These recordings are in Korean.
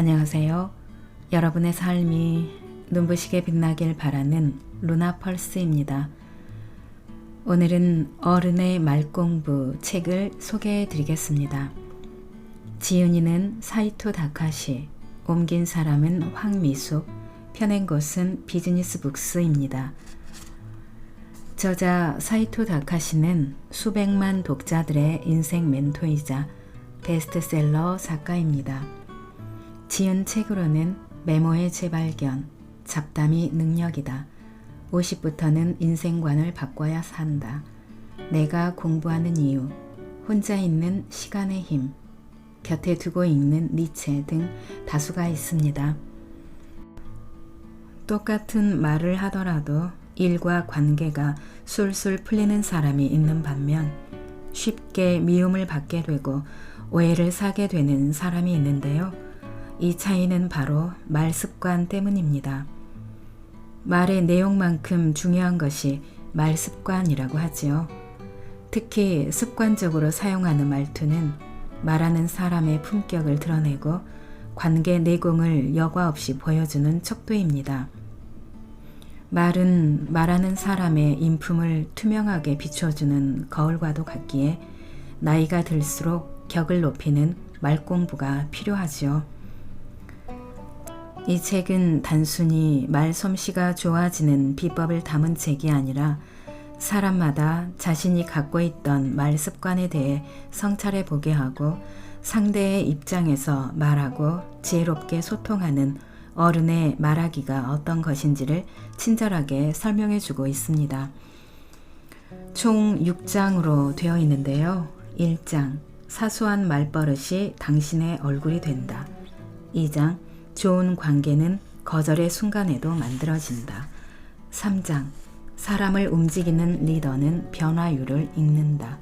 안녕하세요. 여러분의 삶이 눈부시게 빛나길 바라는 루나펄스입니다. 오늘은 어른의 말공부 책을 소개해 드리겠습니다. 지은이는 사이토 다카시, 옮긴 사람은 황미숙, 펴낸 곳은 비즈니스북스입니다. 저자 사이토 다카시는 수백만 독자들의 인생 멘토이자 베스트셀러 작가입니다. 지은 책으로는 메모의 재발견, 잡담이 능력이다, 50부터는 인생관을 바꿔야 산다, 내가 공부하는 이유, 혼자 있는 시간의 힘, 곁에 두고 읽는 니체 등 다수가 있습니다. 똑같은 말을 하더라도 일과 관계가 술술 풀리는 사람이 있는 반면 쉽게 미움을 받게 되고 오해를 사게 되는 사람이 있는데요. 이 차이는 바로 말 습관 때문입니다. 말의 내용만큼 중요한 것이 말 습관이라고 하지요. 특히 습관적으로 사용하는 말투는 말하는 사람의 품격을 드러내고 관계 내공을 여과 없이 보여주는 척도입니다. 말은 말하는 사람의 인품을 투명하게 비춰주는 거울과도 같기에 나이가 들수록 격을 높이는 말 공부가 필요하지요. 이 책은 단순히 말솜씨가 좋아지는 비법을 담은 책이 아니라 사람마다 자신이 갖고 있던 말 습관에 대해 성찰해 보게 하고 상대의 입장에서 말하고 지혜롭게 소통하는 어른의 말하기가 어떤 것인지를 친절하게 설명해 주고 있습니다. 총 6장으로 되어 있는데요. 1장, 사소한 말버릇이 당신의 얼굴이 된다. 2장, 좋은 관계는 거절의 순간에도 만들어진다. 3장, 사람을 움직이는 리더는 변화율을 읽는다.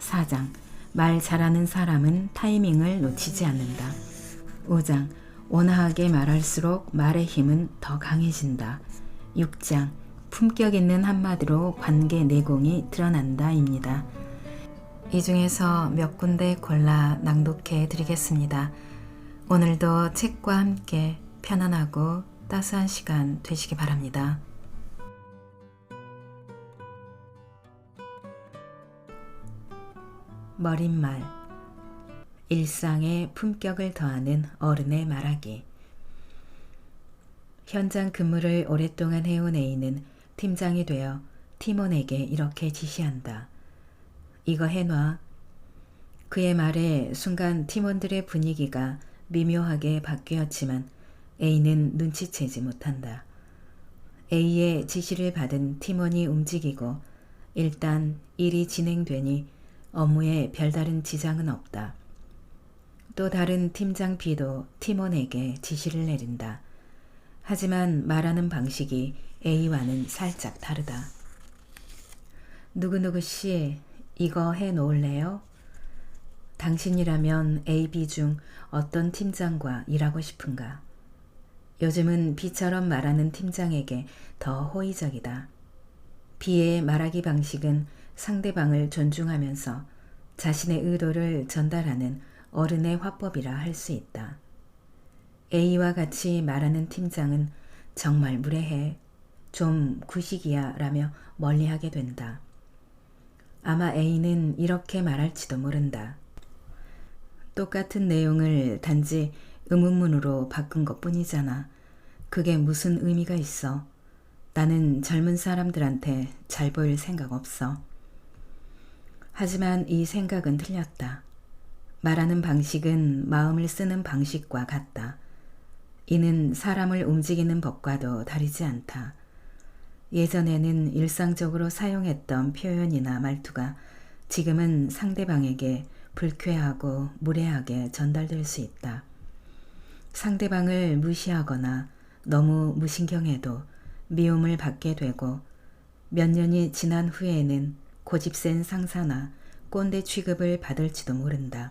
4장, 말 잘하는 사람은 타이밍을 놓치지 않는다. 5장, 온화하게 말할수록 말의 힘은 더 강해진다. 6장, 품격 있는 한마디로 관계 내공이 드러난다입니다. 이 중에서 몇 군데 골라 낭독해 드리겠습니다. 오늘도 책과 함께 편안하고 따스한 시간 되시기 바랍니다. 머릿말, 일상에 품격을 더하는 어른의 말하기. 현장 근무를 오랫동안 해온 A는 팀장이 되어 팀원에게 이렇게 지시한다. 이거 해놔. 그의 말에 순간 팀원들의 분위기가 미묘하게 바뀌었지만 A는 눈치채지 못한다. A의 지시를 받은 팀원이 움직이고 일단 일이 진행되니 업무에 별다른 지장은 없다. 또 다른 팀장 B도 팀원에게 지시를 내린다. 하지만 말하는 방식이 A와는 살짝 다르다. 누구누구 씨, 이거 해 놓을래요? 당신이라면 A, B 중 어떤 팀장과 일하고 싶은가? 요즘은 B처럼 말하는 팀장에게 더 호의적이다. B의 말하기 방식은 상대방을 존중하면서 자신의 의도를 전달하는 어른의 화법이라 할 수 있다. A와 같이 말하는 팀장은 정말 무례해, 좀 구식이야 라며 멀리하게 된다. 아마 A는 이렇게 말할지도 모른다. 똑같은 내용을 단지 의문문으로 바꾼 것 뿐이잖아. 그게 무슨 의미가 있어? 나는 젊은 사람들한테 잘 보일 생각 없어. 하지만 이 생각은 틀렸다. 말하는 방식은 마음을 쓰는 방식과 같다. 이는 사람을 움직이는 법과도 다르지 않다. 예전에는 일상적으로 사용했던 표현이나 말투가 지금은 상대방에게 불쾌하고 무례하게 전달될 수 있다. 상대방을 무시하거나 너무 무신경해도 미움을 받게 되고 몇 년이 지난 후에는 고집센 상사나 꼰대 취급을 받을지도 모른다.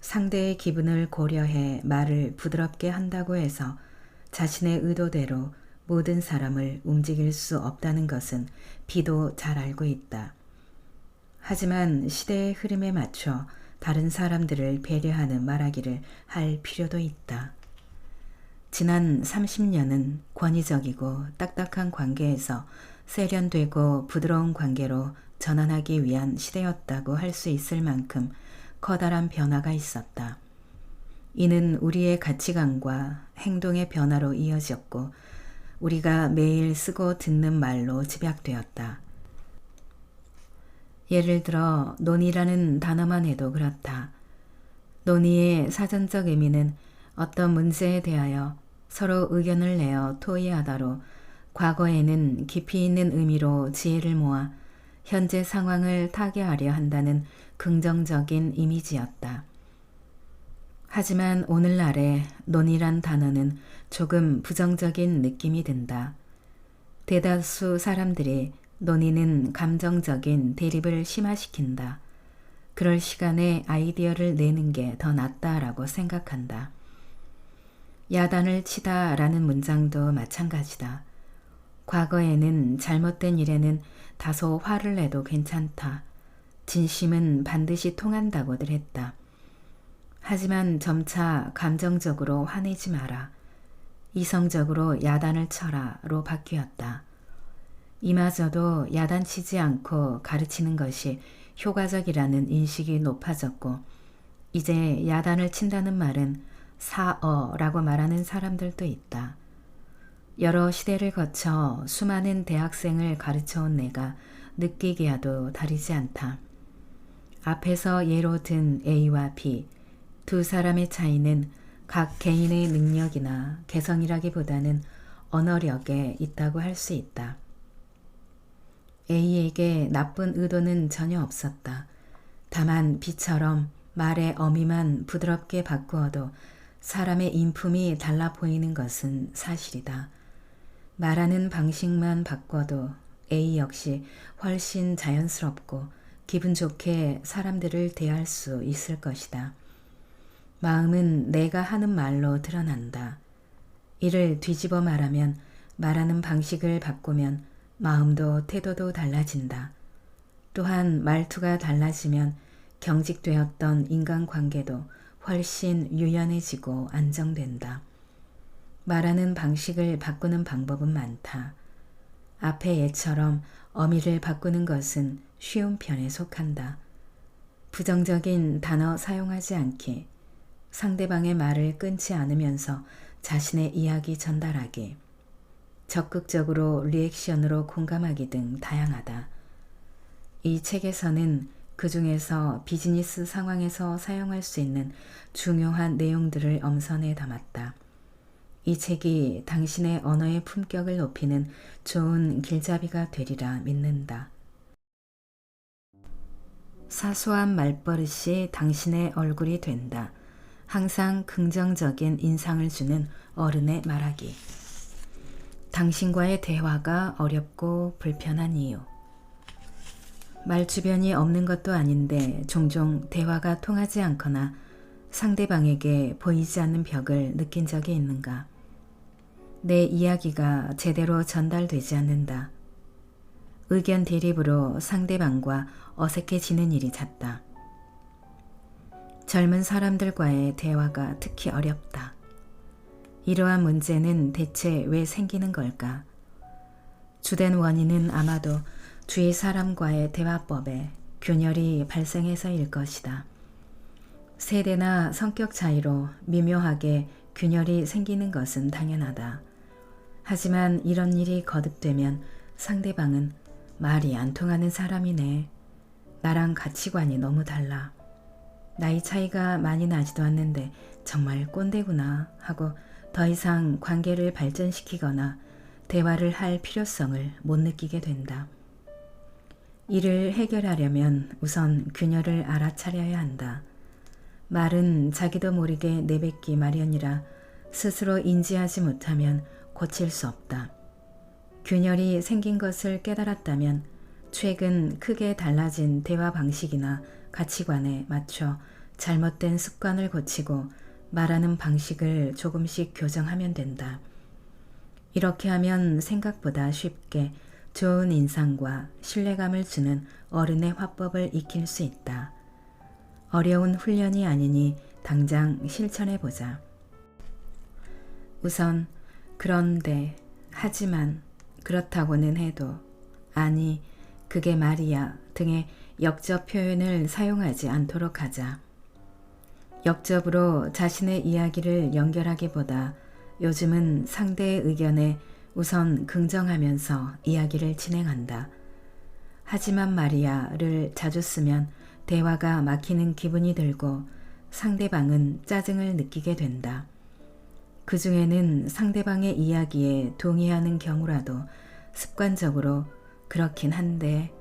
상대의 기분을 고려해 말을 부드럽게 한다고 해서 자신의 의도대로 모든 사람을 움직일 수 없다는 것은 B도 잘 알고 있다. 하지만 시대의 흐름에 맞춰 다른 사람들을 배려하는 말하기를 할 필요도 있다. 지난 30년은 권위적이고 딱딱한 관계에서 세련되고 부드러운 관계로 전환하기 위한 시대였다고 할 수 있을 만큼 커다란 변화가 있었다. 이는 우리의 가치관과 행동의 변화로 이어졌고 우리가 매일 쓰고 듣는 말로 집약되었다. 예를 들어 논의라는 단어만 해도 그렇다. 논의의 사전적 의미는 어떤 문제에 대하여 서로 의견을 내어 토의하다로 과거에는 깊이 있는 의미로 지혜를 모아 현재 상황을 타개하려 한다는 긍정적인 이미지였다. 하지만 오늘날의 논의란 단어는 조금 부정적인 느낌이 든다. 대다수 사람들이 논의는 감정적인 대립을 심화시킨다. 그럴 시간에 아이디어를 내는 게 더 낫다라고 생각한다. 야단을 치다 라는 문장도 마찬가지다. 과거에는 잘못된 일에는 다소 화를 내도 괜찮다. 진심은 반드시 통한다고들 했다. 하지만 점차 감정적으로 화내지 마라. 이성적으로 야단을 쳐라로 바뀌었다. 이마저도 야단치지 않고 가르치는 것이 효과적이라는 인식이 높아졌고 이제 야단을 친다는 말은 사어라고 말하는 사람들도 있다. 여러 시대를 거쳐 수많은 대학생을 가르쳐온 내가 느끼기와도 다르지 않다. 앞에서 예로 든 A와 B, 두 사람의 차이는 각 개인의 능력이나 개성이라기보다는 언어력에 있다고 할 수 있다. A에게 나쁜 의도는 전혀 없었다. 다만 B처럼 말의 어미만 부드럽게 바꾸어도 사람의 인품이 달라 보이는 것은 사실이다. 말하는 방식만 바꿔도 A 역시 훨씬 자연스럽고 기분 좋게 사람들을 대할 수 있을 것이다. 마음은 내가 하는 말로 드러난다. 이를 뒤집어 말하면 말하는 방식을 바꾸면 마음도 태도도 달라진다. 또한 말투가 달라지면 경직되었던 인간관계도 훨씬 유연해지고 안정된다. 말하는 방식을 바꾸는 방법은 많다. 앞의 예처럼 어미를 바꾸는 것은 쉬운 편에 속한다. 부정적인 단어 사용하지 않기, 상대방의 말을 끊지 않으면서 자신의 이야기 전달하기, 적극적으로 리액션으로 공감하기 등 다양하다. 이 책에서는 그 중에서 비즈니스 상황에서 사용할 수 있는 중요한 내용들을 엄선해 담았다. 이 책이 당신의 언어의 품격을 높이는 좋은 길잡이가 되리라 믿는다. 사소한 말버릇이 당신의 얼굴이 된다. 항상 긍정적인 인상을 주는 어른의 말하기. 당신과의 대화가 어렵고 불편한 이유. 말주변이 없는 것도 아닌데 종종 대화가 통하지 않거나 상대방에게 보이지 않는 벽을 느낀 적이 있는가? 내 이야기가 제대로 전달되지 않는다. 의견 대립으로 상대방과 어색해지는 일이 잦다. 젊은 사람들과의 대화가 특히 어렵다. 이러한 문제는 대체 왜 생기는 걸까? 주된 원인은 아마도 주위 사람과의 대화법에 균열이 발생해서일 것이다. 세대나 성격 차이로 미묘하게 균열이 생기는 것은 당연하다. 하지만 이런 일이 거듭되면 상대방은 말이 안 통하는 사람이네. 나랑 가치관이 너무 달라. 나이 차이가 많이 나지도 않는데 정말 꼰대구나 하고 더 이상 관계를 발전시키거나 대화를 할 필요성을 못 느끼게 된다. 이를 해결하려면 우선 균열을 알아차려야 한다. 말은 자기도 모르게 내뱉기 마련이라 스스로 인지하지 못하면 고칠 수 없다. 균열이 생긴 것을 깨달았다면 최근 크게 달라진 대화 방식이나 가치관에 맞춰 잘못된 습관을 고치고 말하는 방식을 조금씩 교정하면 된다. 이렇게 하면 생각보다 쉽게 좋은 인상과 신뢰감을 주는 어른의 화법을 익힐 수 있다. 어려운 훈련이 아니니 당장 실천해보자. 우선 그런데, 하지만, 그렇다고는 해도, 아니, 그게 말이야 등의 역접 표현을 사용하지 않도록 하자. 역접으로 자신의 이야기를 연결하기보다 요즘은 상대의 의견에 우선 긍정하면서 이야기를 진행한다. 하지만 말이야를 자주 쓰면 대화가 막히는 기분이 들고 상대방은 짜증을 느끼게 된다. 그 중에는 상대방의 이야기에 동의하는 경우라도 습관적으로 그렇긴 한데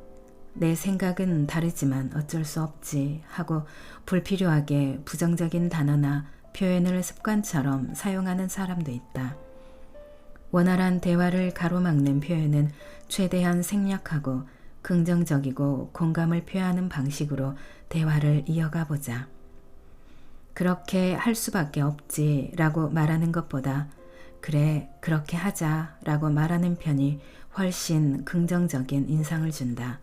내 생각은 다르지만 어쩔 수 없지 하고 불필요하게 부정적인 단어나 표현을 습관처럼 사용하는 사람도 있다. 원활한 대화를 가로막는 표현은 최대한 생략하고 긍정적이고 공감을 표하는 방식으로 대화를 이어가 보자. 그렇게 할 수밖에 없지 라고 말하는 것보다 그래, 그렇게 하자 라고 말하는 편이 훨씬 긍정적인 인상을 준다.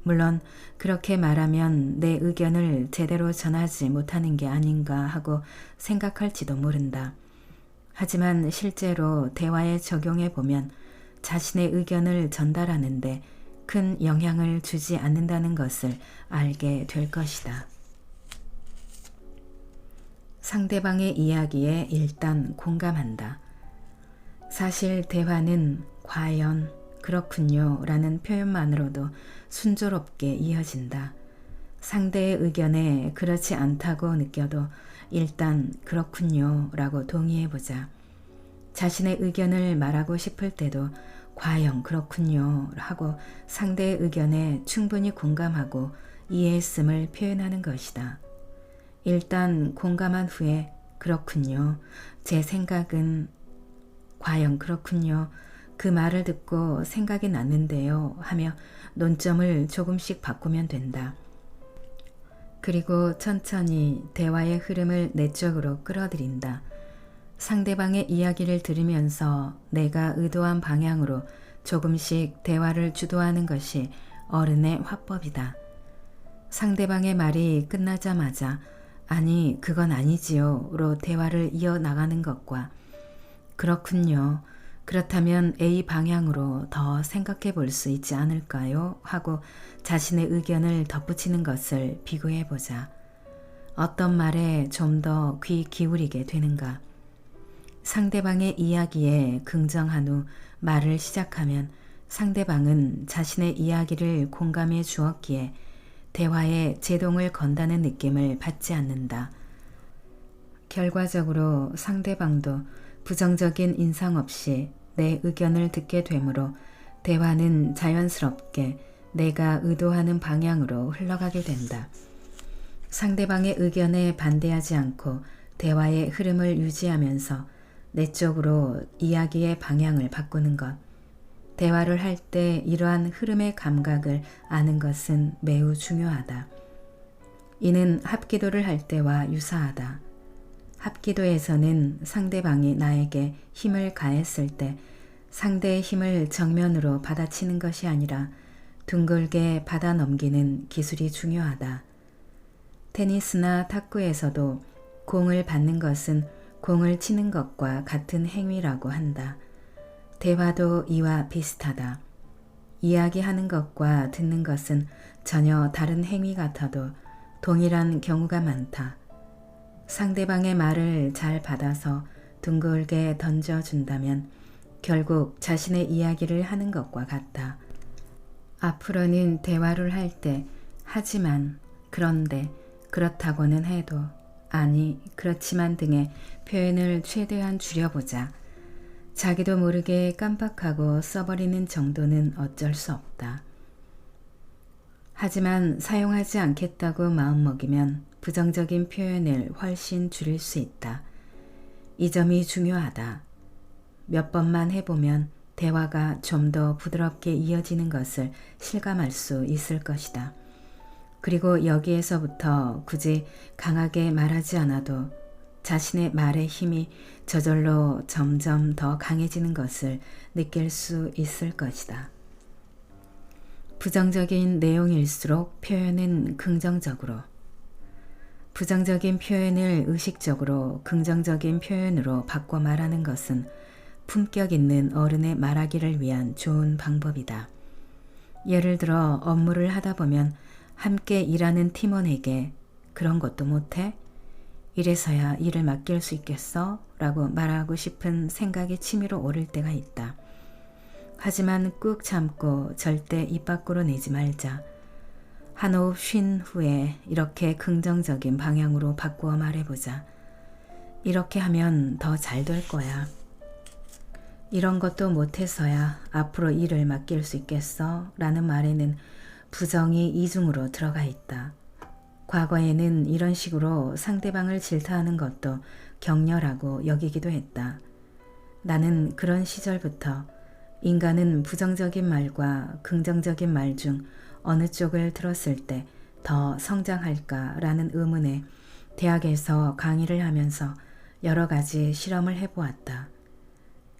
물론 그렇게 말하면 내 의견을 제대로 전하지 못하는 게 아닌가 하고 생각할지도 모른다. 하지만 실제로 대화에 적용해 보면 자신의 의견을 전달하는데 큰 영향을 주지 않는다는 것을 알게 될 것이다. 상대방의 이야기에 일단 공감한다. 사실 대화는 과연, 그렇군요 라는 표현만으로도 순조롭게 이어진다. 상대의 의견에 그렇지 않다고 느껴도 일단 그렇군요 라고 동의해보자. 자신의 의견을 말하고 싶을 때도 과연 그렇군요 하고 상대의 의견에 충분히 공감하고 이해했음을 표현하는 것이다. 일단 공감한 후에 그렇군요. 제 생각은 과연 그렇군요. 그 말을 듣고 생각이 났는데요 하며 논점을 조금씩 바꾸면 된다. 그리고 천천히 대화의 흐름을 내 쪽으로 끌어들인다. 상대방의 이야기를 들으면서 내가 의도한 방향으로 조금씩 대화를 주도하는 것이 어른의 화법이다. 상대방의 말이 끝나자마자 아니 그건 아니지요로 대화를 이어나가는 것과 그렇군요. 그렇다면 A 방향으로 더 생각해 볼 수 있지 않을까요? 하고 자신의 의견을 덧붙이는 것을 비교해 보자. 어떤 말에 좀 더 귀 기울이게 되는가? 상대방의 이야기에 긍정한 후 말을 시작하면 상대방은 자신의 이야기를 공감해 주었기에 대화에 제동을 건다는 느낌을 받지 않는다. 결과적으로 상대방도 부정적인 인상 없이 내 의견을 듣게 되므로 대화는 자연스럽게 내가 의도하는 방향으로 흘러가게 된다. 상대방의 의견에 반대하지 않고 대화의 흐름을 유지하면서 내 쪽으로 이야기의 방향을 바꾸는 것. 대화를 할 때 이러한 흐름의 감각을 아는 것은 매우 중요하다. 이는 합기도를 할 때와 유사하다. 합기도에서는 상대방이 나에게 힘을 가했을 때 상대의 힘을 정면으로 받아치는 것이 아니라 둥글게 받아 넘기는 기술이 중요하다. 테니스나 탁구에서도 공을 받는 것은 공을 치는 것과 같은 행위라고 한다. 대화도 이와 비슷하다. 이야기하는 것과 듣는 것은 전혀 다른 행위 같아도 동일한 경우가 많다. 상대방의 말을 잘 받아서 둥글게 던져준다면 결국 자신의 이야기를 하는 것과 같다. 앞으로는 대화를 할 때 하지만, 그런데, 그렇다고는 해도, 아니, 그렇지만 등의 표현을 최대한 줄여보자. 자기도 모르게 깜빡하고 써버리는 정도는 어쩔 수 없다. 하지만 사용하지 않겠다고 마음먹으면 부정적인 표현을 훨씬 줄일 수 있다. 이 점이 중요하다. 몇 번만 해보면 대화가 좀 더 부드럽게 이어지는 것을 실감할 수 있을 것이다. 그리고 여기에서부터 굳이 강하게 말하지 않아도 자신의 말의 힘이 저절로 점점 더 강해지는 것을 느낄 수 있을 것이다. 부정적인 내용일수록 표현은 긍정적으로, 부정적인 표현을 의식적으로 긍정적인 표현으로 바꿔 말하는 것은 품격 있는 어른의 말하기를 위한 좋은 방법이다. 예를 들어 업무를 하다 보면 함께 일하는 팀원에게 그런 것도 못해? 이래서야 일을 맡길 수 있겠어? 라고 말하고 싶은 생각이 치밀어 오를 때가 있다. 하지만 꾹 참고 절대 입 밖으로 내지 말자. 한 호흡 쉰 후에 이렇게 긍정적인 방향으로 바꾸어 말해보자. 이렇게 하면 더 잘 될 거야. 이런 것도 못해서야 앞으로 일을 맡길 수 있겠어? 라는 말에는 부정이 이중으로 들어가 있다. 과거에는 이런 식으로 상대방을 질타하는 것도 격려라고 여기기도 했다. 나는 그런 시절부터 인간은 부정적인 말과 긍정적인 말 중 어느 쪽을 들었을 때 더 성장할까라는 의문에 대학에서 강의를 하면서 여러 가지 실험을 해보았다.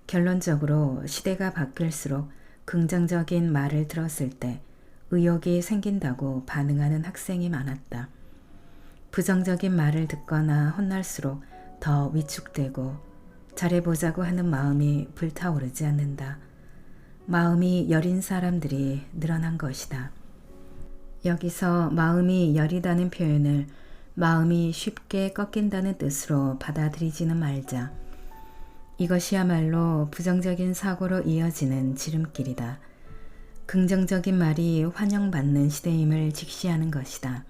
결론적으로 시대가 바뀔수록 긍정적인 말을 들었을 때 의욕이 생긴다고 반응하는 학생이 많았다. 부정적인 말을 듣거나 혼날수록 더 위축되고 잘해보자고 하는 마음이 불타오르지 않는다. 마음이 여린 사람들이 늘어난 것이다. 여기서 마음이 여리다는 표현을 마음이 쉽게 꺾인다는 뜻으로 받아들이지는 말자. 이것이야말로 부정적인 사고로 이어지는 지름길이다. 긍정적인 말이 환영받는 시대임을 직시하는 것이다.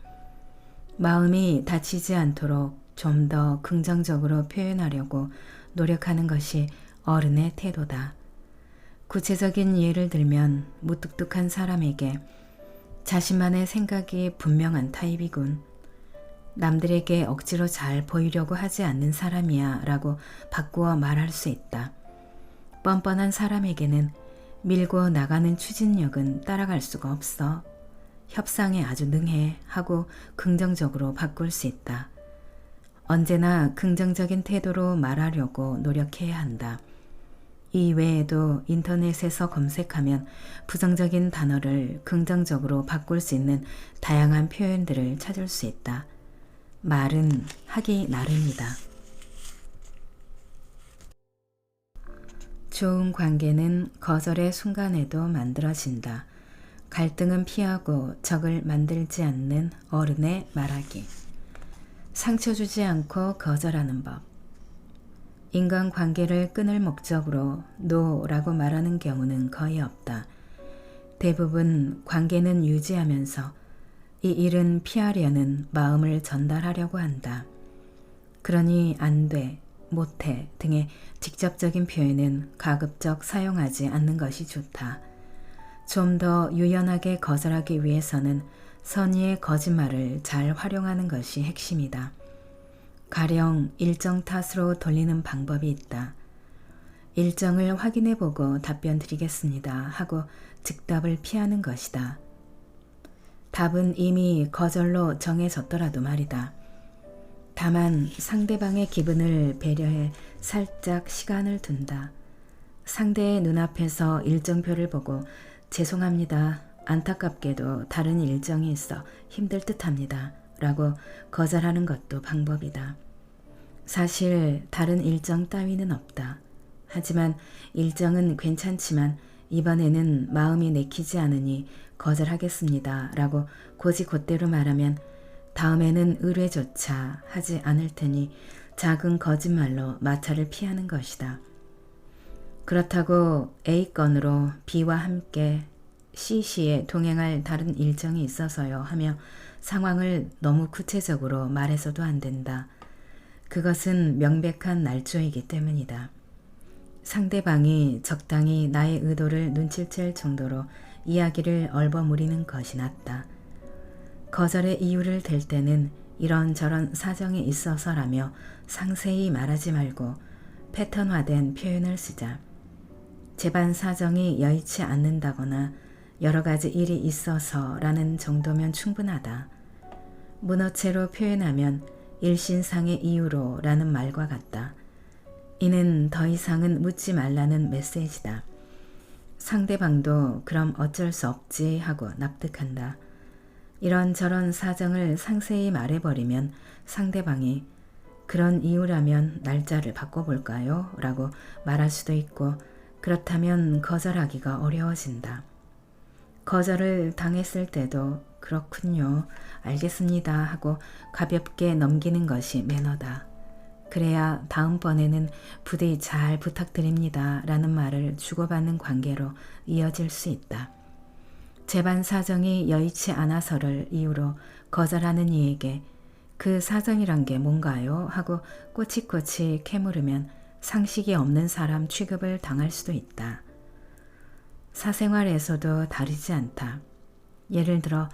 마음이 다치지 않도록 좀 더 긍정적으로 표현하려고 노력하는 것이 어른의 태도다. 구체적인 예를 들면 무뚝뚝한 사람에게 자신만의 생각이 분명한 타입이군. 남들에게 억지로 잘 보이려고 하지 않는 사람이야 라고 바꾸어 말할 수 있다. 뻔뻔한 사람에게는 밀고 나가는 추진력은 따라갈 수가 없어. 협상에 아주 능해 하고 긍정적으로 바꿀 수 있다. 언제나 긍정적인 태도로 말하려고 노력해야 한다. 이 외에도 인터넷에서 검색하면 부정적인 단어를 긍정적으로 바꿀 수 있는 다양한 표현들을 찾을 수 있다. 말은 하기 나름이다. 좋은 관계는 거절의 순간에도 만들어진다. 갈등은 피하고 적을 만들지 않는 어른의 말하기. 상처 주지 않고 거절하는 법. 인간관계를 끊을 목적으로 노라고 말하는 경우는 거의 없다. 대부분 관계는 유지하면서 이 일은 피하려는 마음을 전달하려고 한다. 그러니 안 돼, 못해 등의 직접적인 표현은 가급적 사용하지 않는 것이 좋다. 좀 더 유연하게 거절하기 위해서는 선의의 거짓말을 잘 활용하는 것이 핵심이다. 가령 일정 탓으로 돌리는 방법이 있다. 일정을 확인해보고 답변 드리겠습니다 하고 즉답을 피하는 것이다. 답은 이미 거절로 정해졌더라도 말이다. 다만 상대방의 기분을 배려해 살짝 시간을 둔다. 상대의 눈앞에서 일정표를 보고 죄송합니다. 안타깝게도 다른 일정이 있어 힘들 듯합니다. 라고 거절하는 것도 방법이다. 사실 다른 일정 따위는 없다. 하지만 일정은 괜찮지만 이번에는 마음이 내키지 않으니 거절하겠습니다. 라고 곧이곧대로 말하면 다음에는 의뢰조차 하지 않을 테니 작은 거짓말로 마찰을 피하는 것이다. 그렇다고 A건으로 B와 함께 C시에 동행할 다른 일정이 있어서요 하며 상황을 너무 구체적으로 말해서도 안 된다. 그것은 명백한 날조이기 때문이다. 상대방이 적당히 나의 의도를 눈치챌 정도로 이야기를 얼버무리는 것이 낫다. 거절의 이유를 댈 때는 이런저런 사정이 있어서라며 상세히 말하지 말고 패턴화된 표현을 쓰자. 집안 사정이 여의치 않는다거나 여러 가지 일이 있어서라는 정도면 충분하다. 문어체로 표현하면 일신상의 이유로 라는 말과 같다. 이는 더 이상은 묻지 말라는 이런저런 사정을 상세히 말해버리면 상대방이 그런 이유라면 날짜를 바꿔볼까요? 라고 말할 수도 있고, 그렇다면 거절하기가 어려워진다. 거절을 당했을 때도 그렇군요, 알겠습니다 하고 가볍게 넘기는 것이 매너다. 그래야 다음번에는 부디 잘 부탁드립니다 라는 말을 주고받는 관계로 이어질 수 있다. 재반 사정이 여의치 않아서를 이유로 거절하는 이에게 그 사정이란 게 뭔가요? 하고 꼬치꼬치 캐물으면 상식이 없는 사람 취급을 당할 수도 있다. 사생활에서도 다르지 않다. 예를 들어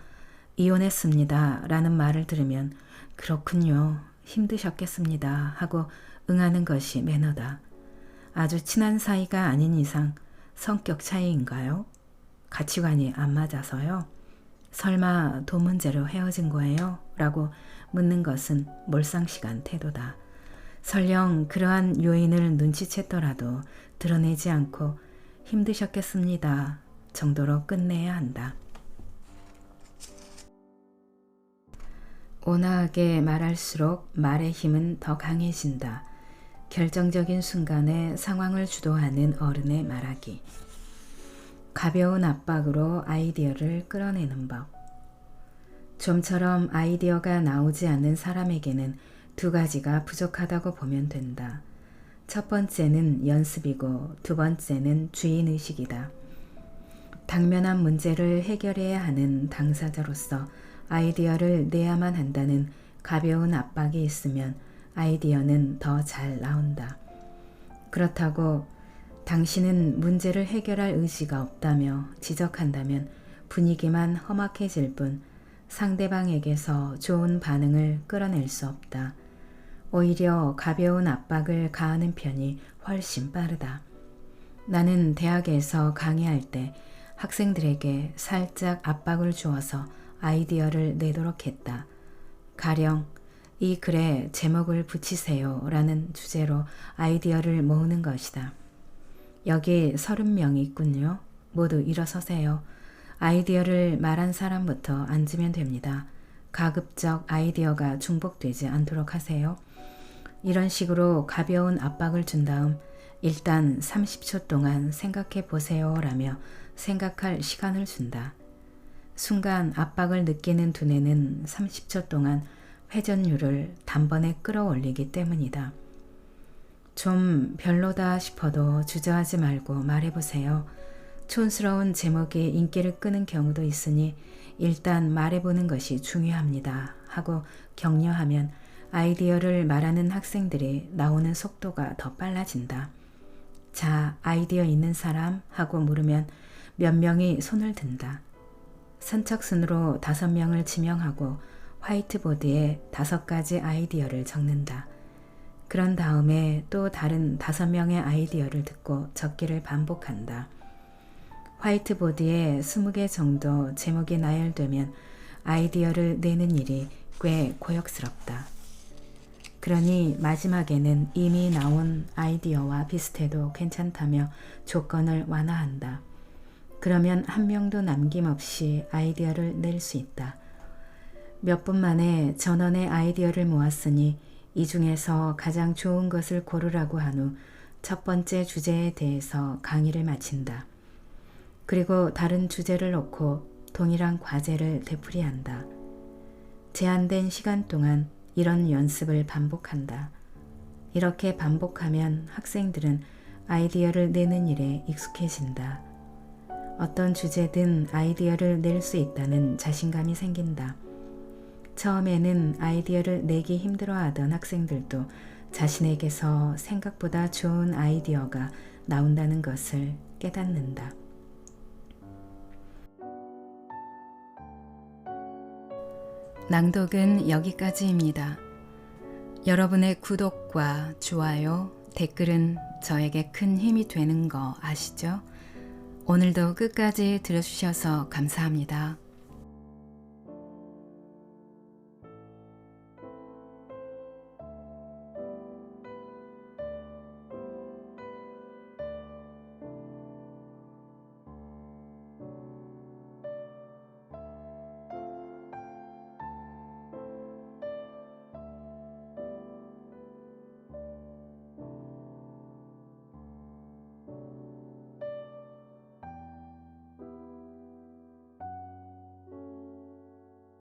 이혼했습니다 라는 말을 들으면 그렇군요, 힘드셨겠습니다 하고 응하는 것이 매너다. 아주 친한 사이가 아닌 이상 성격 차이인가요? 가치관이 안 맞아서요? 설마 돈 문제로 헤어진 거예요? 라고 묻는 것은 몰상식한 태도다. 설령 그러한 요인을 눈치챘더라도 드러내지 않고 힘드셨겠습니다 정도로 끝내야 한다. 온화하게 말할수록 말의 힘은 더 강해진다. 결정적인 순간에 상황을 주도하는 어른의 말하기. 가벼운 압박으로 아이디어를 끌어내는 법. 좀처럼 아이디어가 나오지 않는 사람에게는 두 가지가 부족하다고 보면 된다. 첫 번째는 연습이고 두 번째는 주인의식이다. 당면한 문제를 해결해야 하는 당사자로서 아이디어를 내야만 한다는 가벼운 압박이 있으면 아이디어는 더 잘 나온다. 그렇다고 당신은 문제를 해결할 의지가 없다며 지적한다면 분위기만 험악해질 뿐 상대방에게서 좋은 반응을 끌어낼 수 없다. 오히려 가벼운 압박을 가하는 편이 훨씬 빠르다. 나는 대학에서 강의할 때 학생들에게 살짝 압박을 주어서 아이디어를 내도록 했다. 가령 이 글에 제목을 붙이세요 라는 주제로 아이디어를 모으는 것이다. 여기 30명이 있군요. 모두 일어서세요. 아이디어를 말한 사람부터 앉으면 됩니다. 가급적 아이디어가 중복되지 않도록 하세요. 이런 식으로 가벼운 압박을 준 다음 일단 30초 동안 생각해 보세요 라며 생각할 시간을 준다. 순간 압박을 느끼는 두뇌는 30초 동안 회전율을 단번에 끌어올리기 때문이다. 좀 별로다 싶어도 주저하지 말고 말해보세요. 촌스러운 제목이 인기를 끄는 경우도 있으니 일단 말해보는 것이 중요합니다 하고 격려하면 아이디어를 말하는 학생들이 나오는 속도가 더 빨라진다. 자, 아이디어 있는 사람? 하고 물으면 몇 명이 손을 든다. 선착순으로 5명을 지명하고 화이트보드에 5가지 아이디어를 적는다. 그런 다음에 또 다른 5명의 아이디어를 듣고 적기를 반복한다. 화이트보드에 20개 정도 제목이 나열되면 아이디어를 내는 일이 꽤 고역스럽다. 그러니 마지막에는 이미 나온 아이디어와 비슷해도 괜찮다며 조건을 완화한다. 그러면 한 명도 남김없이 아이디어를 낼 수 있다. 몇 분 만에 전원의 아이디어를 모았으니 이 중에서 가장 좋은 것을 고르라고 한 후 첫 번째 주제에 대해서 강의를 마친다. 그리고 다른 주제를 놓고 동일한 과제를 되풀이한다. 제한된 시간 동안 이런 연습을 반복한다. 이렇게 반복하면 학생들은 아이디어를 내는 일에 익숙해진다. 어떤 주제든 아이디어를 낼 수 있다는 자신감이 생긴다. 처음에는 아이디어를 내기 힘들어하던 학생들도 자신에게서 생각보다 좋은 아이디어가 나온다는 것을 깨닫는다. 낭독은 여기까지입니다. 여러분의 구독과 좋아요, 댓글은 저에게 큰 힘이 되는 거 아시죠? 오늘도 끝까지 들어주셔서 감사합니다.